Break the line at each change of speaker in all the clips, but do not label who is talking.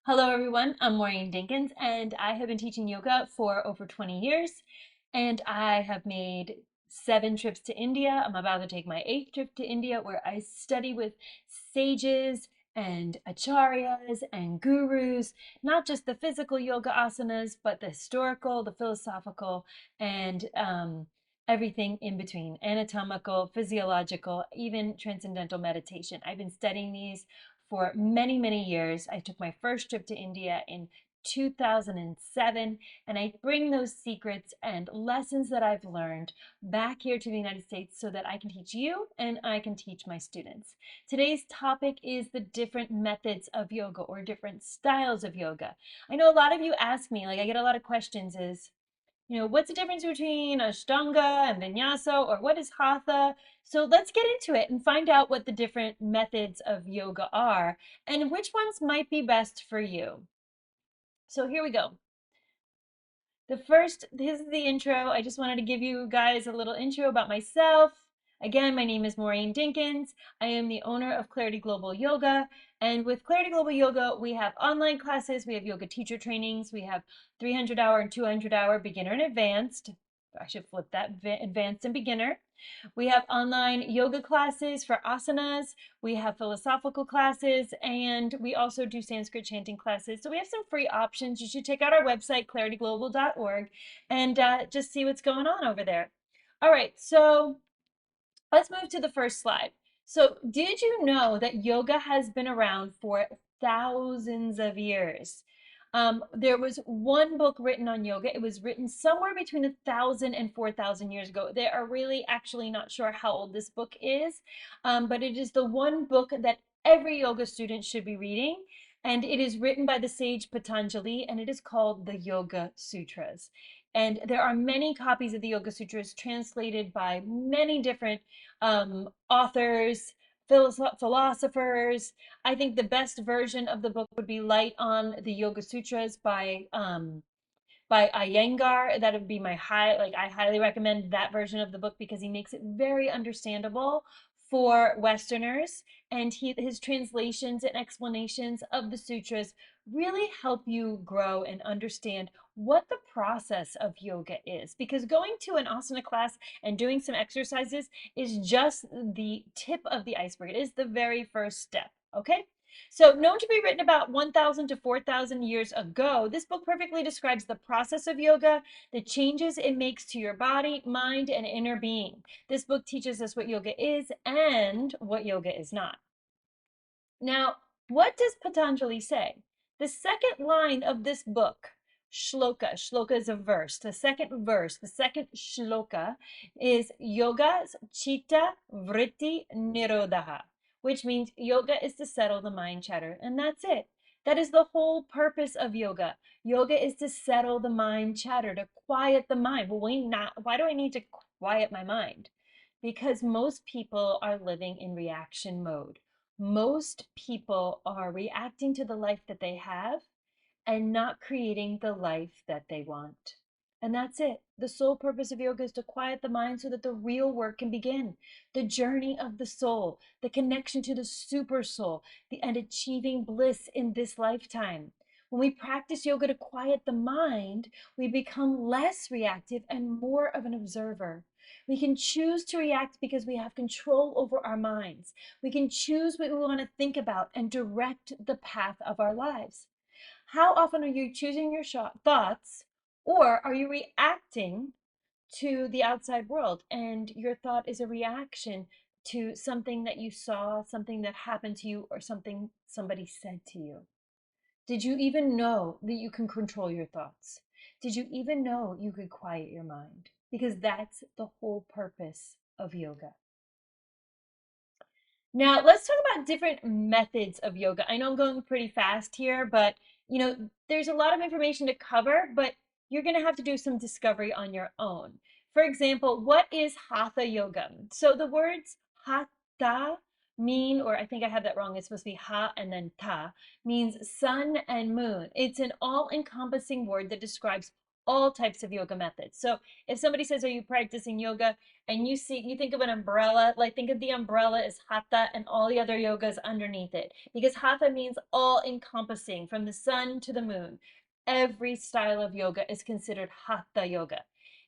Hello everyone, I'm Maureen and I have been teaching yoga for over 20 years and I have made 7 trips to India. I'm about to take my 8th trip to India where I study with sages and acharyas and gurus, not just the physical yoga asanas, but the historical, the philosophical, and everything in between, anatomical, physiological, even transcendental meditation. I've been studying these for many, many years. I took my first trip to India in 2007, and I bring those secrets and lessons that I've learned back here to the United States so that I can teach you and I can teach my students. Today's topic is the different methods of yoga or different styles of yoga. I know a lot of you ask me, like I get a lot of questions is, what's the difference between Ashtanga and Vinyasa, or what is Hatha? So let's get into it and find out what the different methods of yoga are and which ones might be best for you. So here we go. This is the intro. I just wanted to give you guys a little intro about myself. Again, my name is Maureen Dinkins. I am the owner of Clarity Global Yoga. And with Clarity Global Yoga, we have online classes, we have yoga teacher trainings, we have 300-hour and 200-hour beginner and advanced. I should flip that, advanced and beginner. We have online yoga classes for asanas, we have philosophical classes, and we also do Sanskrit chanting classes. So we have some free options. You should check out our website, clarityglobal.org, and just see what's going on over there. All right, so let's move to the first slide. So did you know that yoga has been around for thousands of years? There was one book written on yoga. It was written somewhere between 1,000 and 4,000 years ago. They are really actually not sure how old this book is, but it is the one book that every yoga student should be reading. And it is written by the sage Patanjali, and it is called the Yoga Sutras. And there are many copies of the Yoga Sutras translated by many different authors, philosophers. I think the best version of the book would be Light on the Yoga Sutras by Iyengar. That would be my I highly recommend that version of the book because he makes it very understandable for Westerners, and his translations and explanations of the sutras really help you grow and understand what the process of yoga is, because going to an asana class and doing some exercises is just the tip of the iceberg. It is the very first step. Okay, so known to be written about 1,000 to 4,000 years ago, this book perfectly describes the process of yoga, the changes it makes to your body, mind, and inner being. This book teaches us what yoga is and what yoga is not. Now, what does Patanjali say? The second line of this book, shloka is a verse. The second verse, the second shloka is yoga chitta vritti nirodha, which means yoga is to settle the mind chatter. And that's it. That is the whole purpose of yoga. Yoga is to settle the mind chatter, to quiet the mind. Well, why do I need to quiet my mind? Because most people are living in reaction mode. Most people are reacting to the life that they have and not creating the life that they want. And that's it. The sole purpose of yoga is to quiet the mind so that the real work can begin. The journey of the soul, the connection to the super soul, and achieving bliss in this lifetime. When we practice yoga to quiet the mind, we become less reactive and more of an observer. We can choose to react because we have control over our minds. We can choose what we want to think about and direct the path of our lives. How often are you choosing your thoughts, or are you reacting to the outside world and your thought is a reaction to something that you saw, something that happened to you, or something somebody said to you? Did you even know that you can control your thoughts? Did you even know you could quiet your mind? Because that's the whole purpose of yoga. Now, let's talk about different methods of yoga. I know I'm going pretty fast here, but there's a lot of information to cover, but you're going to have to do some discovery on your own. For example, what is Hatha Yoga? So the words Hatha mean, or I think I have that wrong, it's supposed to be Ha and then Ta, means sun and moon. It's an all-encompassing word that describes all types of yoga methods. So if somebody says, are you practicing yoga? And you think of an umbrella, like think of the umbrella as hatha and all the other yogas underneath it. Because hatha means all encompassing, from the sun to the moon. Every style of yoga is considered hatha yoga.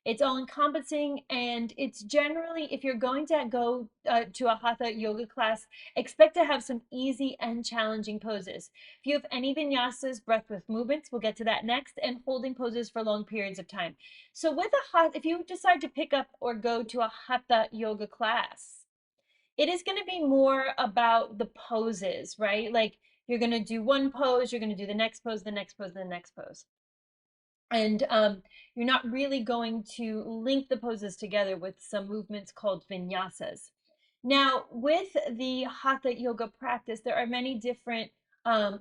It's all encompassing, and it's generally, if you're going to go to a hatha yoga class, expect to have some easy and challenging poses. If you have any vinyasas, breath with movements, we'll get to that next, and holding poses for long periods of time. So with a hatha, if you decide to pick up or go to a hatha yoga class, it is going to be more about the poses, right? Like you're going to do one pose, you're going to do the next pose, the next pose, the next pose. And you're not really going to link the poses together with some movements called vinyasas. Now, with the hatha yoga practice, there are many different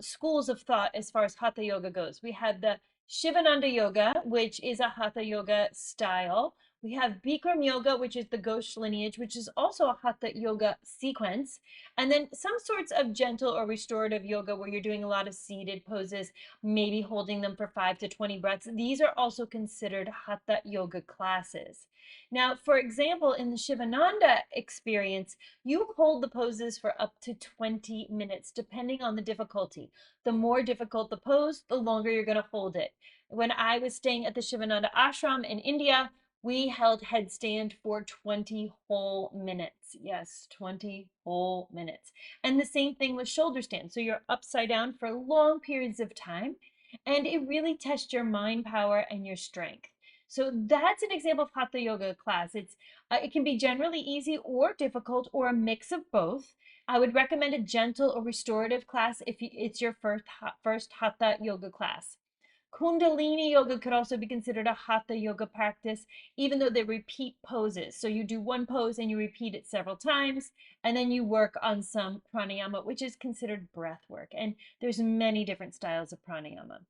schools of thought as far as hatha yoga goes. We have the Shivananda yoga, which is a hatha yoga style. We have Bikram yoga, which is the Ghosh lineage, which is also a hatha yoga sequence. And then some sorts of gentle or restorative yoga where you're doing a lot of seated poses, maybe holding them for 5 to 20 breaths. These are also considered hatha yoga classes. Now, for example, in the Shivananda experience, you hold the poses for up to 20 minutes, depending on the difficulty. The more difficult the pose, the longer you're going to hold it. When I was staying at the Shivananda ashram in India, we held headstand for 20 whole minutes. Yes, 20 whole minutes. And the same thing with shoulder stand. So you're upside down for long periods of time, and it really tests your mind power and your strength. So that's an example of hatha yoga class. It can be generally easy or difficult or a mix of both. I would recommend a gentle or restorative class if it's your first hatha yoga class. Kundalini yoga could also be considered a hatha yoga practice, even though they repeat poses. So you do one pose and you repeat it several times, and then you work on some pranayama, which is considered breath work. And there's many different styles of pranayama.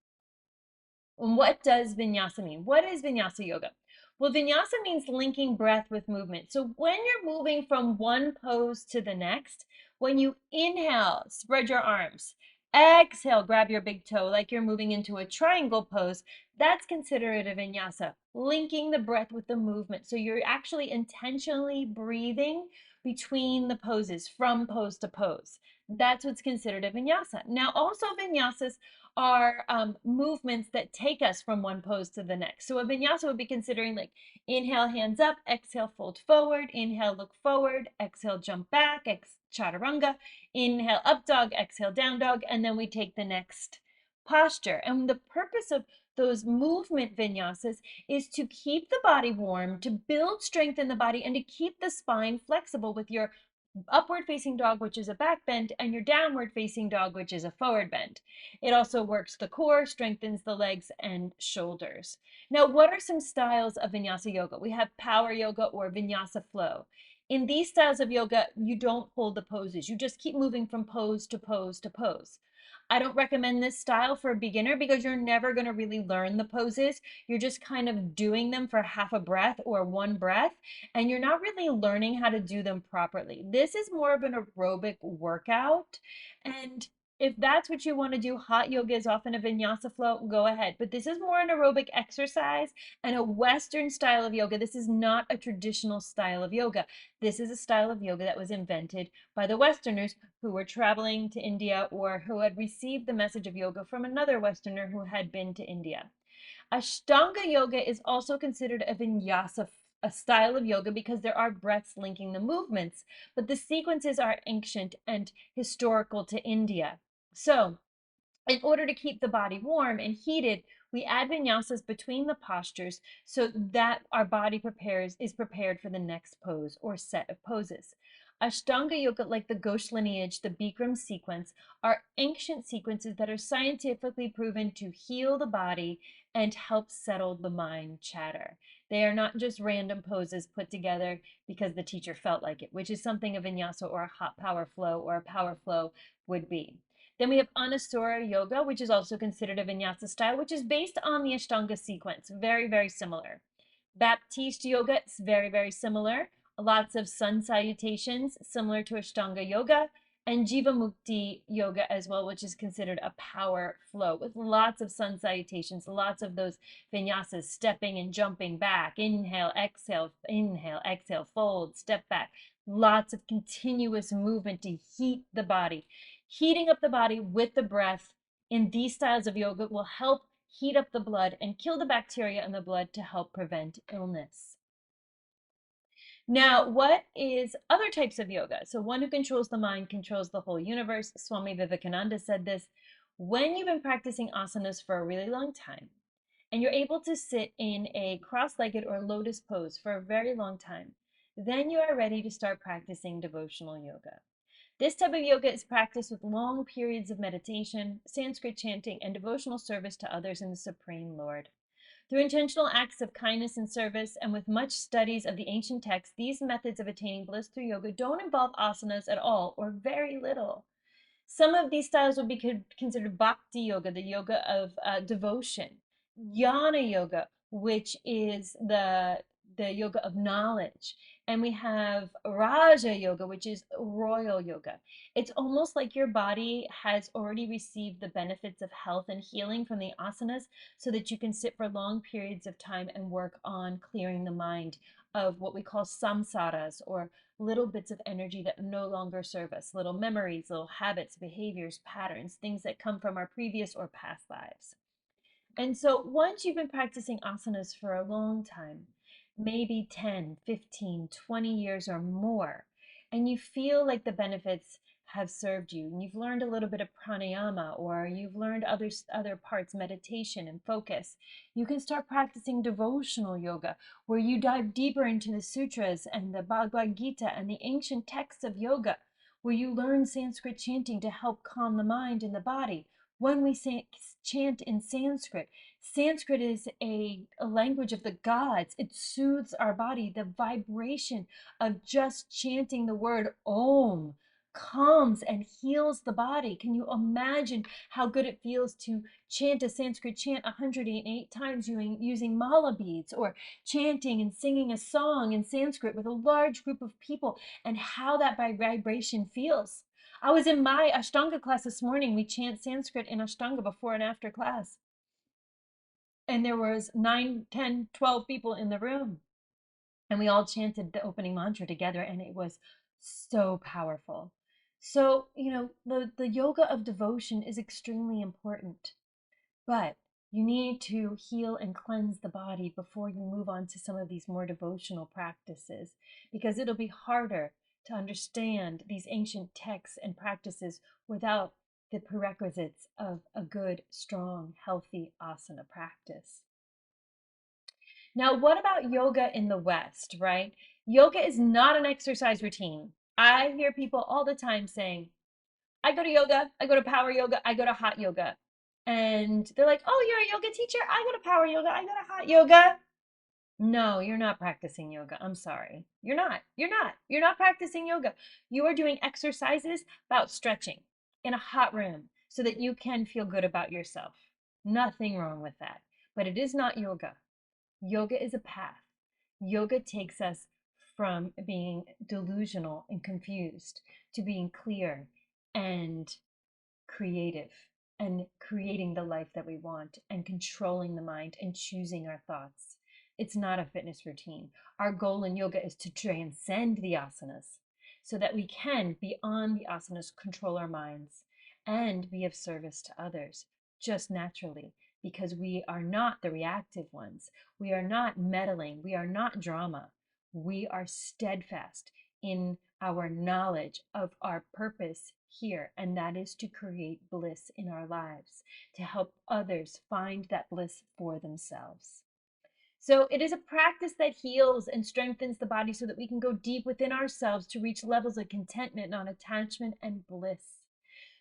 And what does vinyasa mean? What is vinyasa yoga? Well, vinyasa means linking breath with movement. So when you're moving from one pose to the next, when you inhale, spread your arms. Exhale, grab your big toe like you're moving into a triangle pose. That's considered a vinyasa, linking the breath with the movement. So you're actually intentionally breathing between the poses, from pose to pose. That's what's considered a vinyasa. Now, also vinyasas are movements that take us from one pose to the next. So a vinyasa would be considering like inhale, hands up, exhale, fold forward, inhale, look forward, exhale, jump back, chaturanga, inhale, up dog, exhale, down dog, and then we take the next posture. And the purpose of those movement vinyasas is to keep the body warm, to build strength in the body, and to keep the spine flexible with your upward facing dog, which is a back bend, and your downward facing dog, which is a forward bend. It also works the core, strengthens the legs and shoulders. Now, what are some styles of vinyasa yoga? We have power yoga or vinyasa flow. In these styles of yoga, you don't hold the poses. You just keep moving from pose to pose to pose. I don't recommend this style for a beginner because you're never going to really learn the poses. You're just kind of doing them for half a breath or one breath, and you're not really learning how to do them properly. This is more of an aerobic workout, and if that's what you want to do, hot yoga is often a vinyasa flow, go ahead. But this is more an aerobic exercise and a Western style of yoga. This is not a traditional style of yoga. This is a style of yoga that was invented by the Westerners who were traveling to India or who had received the message of yoga from another Westerner who had been to India. Ashtanga yoga is also considered a vinyasa, a style of yoga, because there are breaths linking the movements, but the sequences are ancient and historical to India. So, in order to keep the body warm and heated, we add vinyasas between the postures so that our body is prepared for the next pose or set of poses. Ashtanga yoga, like the Ghosh lineage, the Bikram sequence, are ancient sequences that are scientifically proven to heal the body and help settle the mind chatter. They are not just random poses put together because the teacher felt like it, which is something a vinyasa or a hot power flow or a power flow would be. Then we have Anusara Yoga, which is also considered a vinyasa style, which is based on the Ashtanga sequence. Very, very similar. Baptiste Yoga is very, very similar. Lots of sun salutations, similar to Ashtanga Yoga. and Jivamukti yoga as well, which is considered a power flow with lots of sun salutations, lots of those vinyasas, stepping and jumping back, inhale, exhale, fold, step back, lots of continuous movement to heat the body. Heating up the body with the breath in these styles of yoga will help heat up the blood and kill the bacteria in the blood to help prevent illness. Now, what is other types of yoga? So one who controls the mind controls the whole universe. Swami Vivekananda said this. When you've been practicing asanas for a really long time, and you're able to sit in a cross-legged or lotus pose for a very long time, then you are ready to start practicing devotional yoga. This type of yoga is practiced with long periods of meditation, Sanskrit chanting, and devotional service to others and the Supreme Lord. Through intentional acts of kindness and service, and with much studies of the ancient texts, these methods of attaining bliss through yoga don't involve asanas at all, or very little. Some of these styles would be considered bhakti yoga, the yoga of devotion, jnana yoga, which is the yoga of knowledge, and we have raja yoga, which is royal yoga. It's almost like your body has already received the benefits of health and healing from the asanas, so that you can sit for long periods of time and work on clearing the mind of what we call samsaras, or little bits of energy that no longer serve us, little memories, little habits, behaviors, patterns, things that come from our previous or past lives. And so once you've been practicing asanas for a long time, maybe 10, 15, 20 years or more, and you feel like the benefits have served you, and you've learned a little bit of pranayama, or you've learned other parts, meditation and focus, you can start practicing devotional yoga, where you dive deeper into the sutras and the Bhagavad Gita and the ancient texts of yoga, where you learn Sanskrit chanting to help calm the mind and the body. When we chant in Sanskrit, Sanskrit is a language of the gods. It soothes our body. The vibration of just chanting the word Om calms and heals the body. Can you imagine how good it feels to chant a Sanskrit chant 108 times using mala beads, or chanting and singing a song in Sanskrit with a large group of people, and how that vibration feels? I was in my Ashtanga class this morning. We chant Sanskrit in Ashtanga before and after class. And there was 9, 10, 12 people in the room. And we all chanted the opening mantra together, and it was so powerful. So, the yoga of devotion is extremely important. But you need to heal and cleanse the body before you move on to some of these more devotional practices, because it'll be harder to understand these ancient texts and practices without the prerequisites of a good, strong, healthy asana practice. Now, what about yoga in the West, right? Yoga is not an exercise routine. I hear people all the time saying, I go to yoga, I go to power yoga, I go to hot yoga. And they're like, oh, you're a yoga teacher? I go to power yoga, I go to hot yoga. No, you're not practicing yoga. I'm sorry. You're not. You're not. You're not practicing yoga. You are doing exercises about stretching in a hot room so that you can feel good about yourself. Nothing wrong with that. But it is not yoga. Yoga is a path. Yoga takes us from being delusional and confused to being clear and creative, and creating the life that we want, and controlling the mind and choosing our thoughts. It's not a fitness routine. Our goal in yoga is to transcend the asanas so that we can, beyond the asanas, control our minds and be of service to others just naturally, because we are not the reactive ones. We are not meddling. We are not drama. We are steadfast in our knowledge of our purpose here, and that is to create bliss in our lives, to help others find that bliss for themselves. So it is a practice that heals and strengthens the body so that we can go deep within ourselves to reach levels of contentment, non-attachment, and bliss.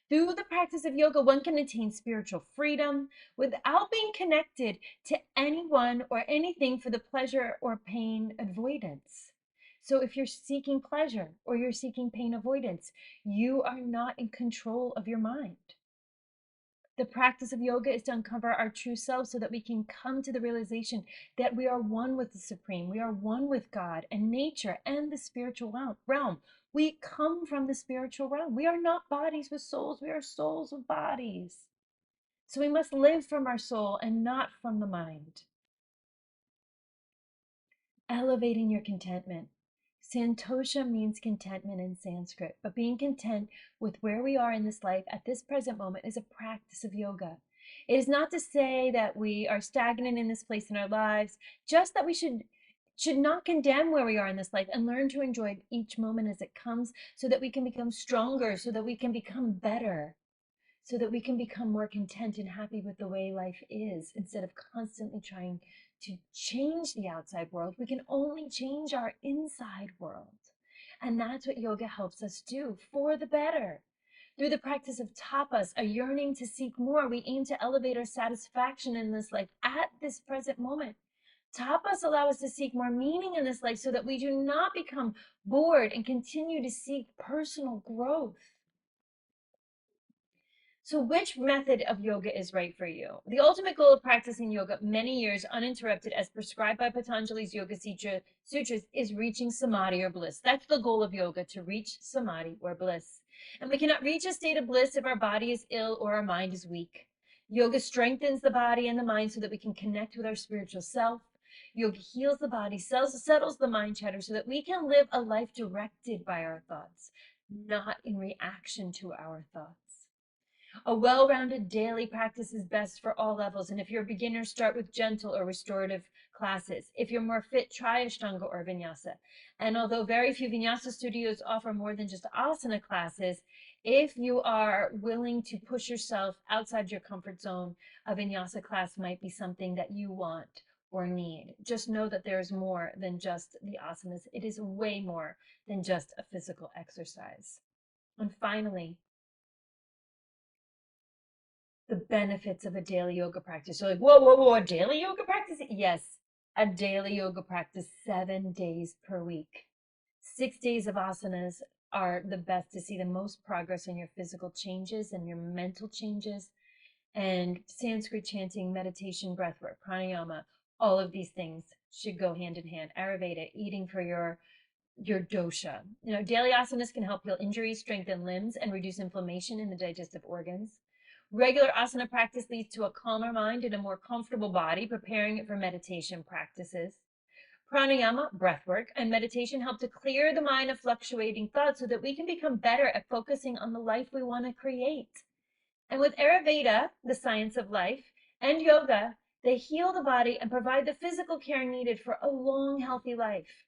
Through the practice of yoga, one can attain spiritual freedom without being connected to anyone or anything for the pleasure or pain avoidance. So if you're seeking pleasure or you're seeking pain avoidance, you are not in control of your mind. The practice of yoga is to uncover our true self so that we can come to the realization that we are one with the Supreme. We are one with God and nature and the spiritual realm. We come from the spiritual realm. We are not bodies with souls. We are souls with bodies. So we must live from our soul and not from the mind. Elevating your contentment. Santosha means contentment in Sanskrit, but being content with where we are in this life at this present moment is a practice of yoga. It is not to say that we are stagnant in this place in our lives, just that we should not condemn where we are in this life and learn to enjoy each moment as it comes so that we can become stronger, so that we can become better, so that we can become more content and happy with the way life is instead of constantly trying to change the outside world. We can only change our inside world. And that's what yoga helps us do for the better. Through the practice of tapas, a yearning to seek more, we aim to elevate our satisfaction in this life at this present moment. Tapas allow us to seek more meaning in this life so that we do not become bored and continue to seek personal growth. So, which method of yoga is right for you? The ultimate goal of practicing yoga many years uninterrupted, as prescribed by Patanjali's Yoga Sutras, is reaching samadhi or bliss. That's the goal of yoga, to reach samadhi or bliss. And we cannot reach a state of bliss if our body is ill or our mind is weak. Yoga strengthens the body and the mind so that we can connect with our spiritual self. Yoga heals the body, settles the mind chatter so that we can live a life directed by our thoughts, not in reaction to our thoughts. A well-rounded daily practice is best for all levels, and if you're a beginner, start with gentle or restorative classes. If you're more fit, try Ashtanga or Vinyasa. And although very few Vinyasa studios offer more than just asana classes, if you are willing to push yourself outside your comfort zone, a Vinyasa class might be something that you want or need. Just know that there's more than just the asanas. It is way more than just a physical exercise. And finally, the benefits of a daily yoga practice. You're like, whoa, whoa, whoa, a daily yoga practice? Yes, a daily yoga practice 7 days per week. 6 days of asanas are the best to see the most progress in your physical changes and your mental changes. And Sanskrit chanting, meditation, breathwork, pranayama, all of these things should go hand in hand. Ayurveda, eating for your dosha. Daily asanas can help heal injuries, strengthen limbs, and reduce inflammation in the digestive organs. Regular asana practice leads to a calmer mind and a more comfortable body, preparing it for meditation practices. Pranayama, breathwork, and meditation help to clear the mind of fluctuating thoughts so that we can become better at focusing on the life we want to create. And with Ayurveda, the science of life, and yoga, they heal the body and provide the physical care needed for a long, healthy life.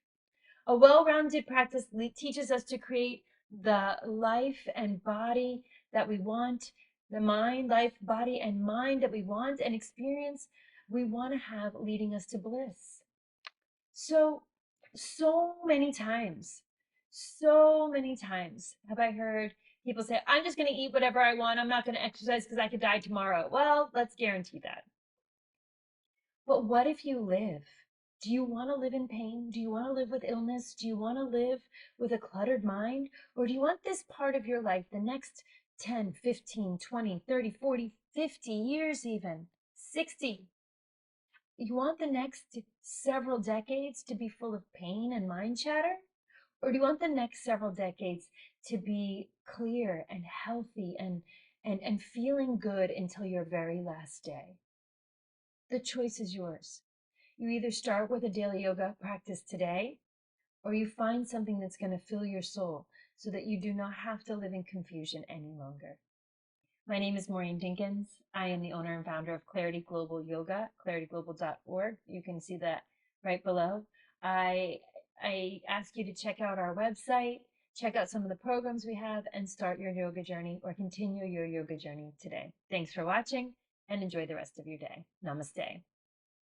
A well-rounded practice teaches us to create the life and body that we want, the mind, life, body, and mind that we want and experience we want to have, leading us to bliss. So many times, have I heard people say, I'm just going to eat whatever I want. I'm not going to exercise because I could die tomorrow. Well, let's guarantee that. But what if you live? Do you want to live in pain? Do you want to live with illness? Do you want to live with a cluttered mind? Or do you want this part of your life, the next 10, 15, 20, 30, 40, 50 years even, 60? You want the next several decades to be full of pain and mind chatter? Or do you want the next several decades to be clear and healthy and feeling good until your very last day? The choice is yours. You either start with a daily yoga practice today, or you find something that's going to fill your soul so that you do not have to live in confusion any longer. My name is Maureen Dinkins. I am the owner and founder of Clarity Global Yoga, clarityglobal.org. You can see that right below. I ask you to check out our website, check out some of the programs we have, and start your yoga journey or continue your yoga journey today. Thanks for watching and enjoy the rest of your day. Namaste.